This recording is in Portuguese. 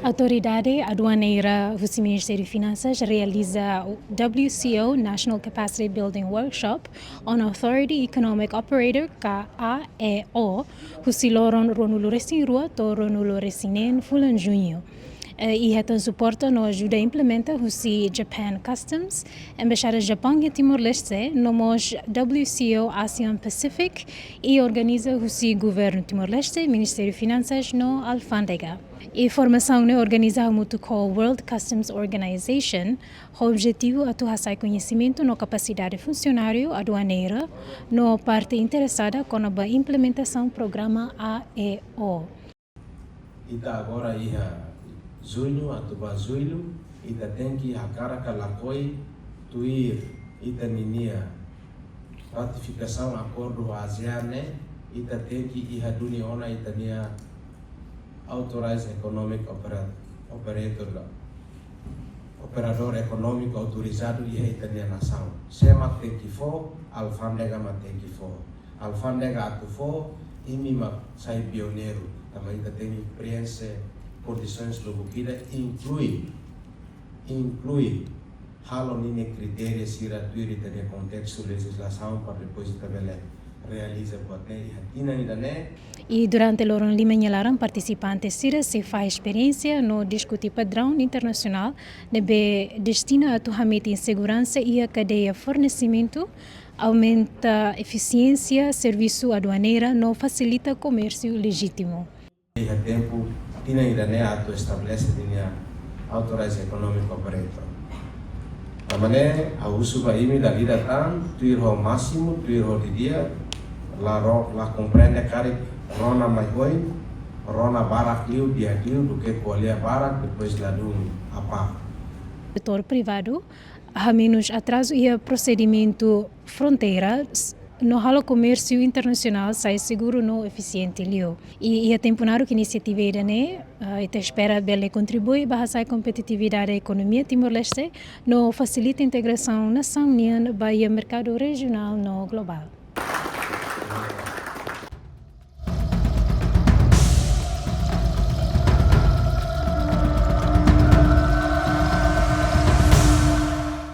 A Autoridade Aduaneira do Ministério de Finanças realiza o WCO National Capacity Building Workshop on Authority Economic Operator KAEO, Husiloron Ronuluresi-Rua to Ronuluresinen Fulan Junho. E retan suporta no ajuda a implementa Husi Japan Customs, Embaixada Japão e Timor-Leste, nomos WCO ASEAN Pacific e organiza Husi Governo Timor-Leste, Ministério de Finanças no Alfândega. E formação ne organiza muito com World Customs Organization, o objetivo é atuar conhecimento na capacidade funcionário aduaneira, no parte interessada com a implementação do programa AEO. Ita agora ia junho atuba julho, ita tem que a cara calacoi tuir ita ninia ratificação acordo ASEAN, ita tem que ia duniona ita nia Authorized Economic Operador econômico autorizado e a nação. SEMA tem que for, Alfândega tem que for. Alfândega atu for, e mima sai pioneiro. Também tem experiência, condições do Bukida, inclui halo nini critérios e gratuito no contexto de legislação para depois também realiza e durante o Loron Lima Nhalaram, participantes se faz experiência no discutir padrão internacional nebe destina a atuamento em segurança e a cadeia fornecimento, aumenta a eficiência, serviço aduaneira, não facilita comércio legítimo. E a tempo, tina irane atu estabelece a Authorized Economic Operator. A maneira, a uso vai da vida tan, tuir ao máximo, tuir ao dia, la compreende cari rona mai hoi, rona barak liu dia do que colia barak depois lá do apa. Setor privado há menos atraso e a procedimento fronteira no halo comércio internacional sai seguro no eficiente liu e a temporário que iniciativa é né e te espera bem contribui para a competitividade da economia Timor-Leste no facilita a integração nação união para o mercado regional no global.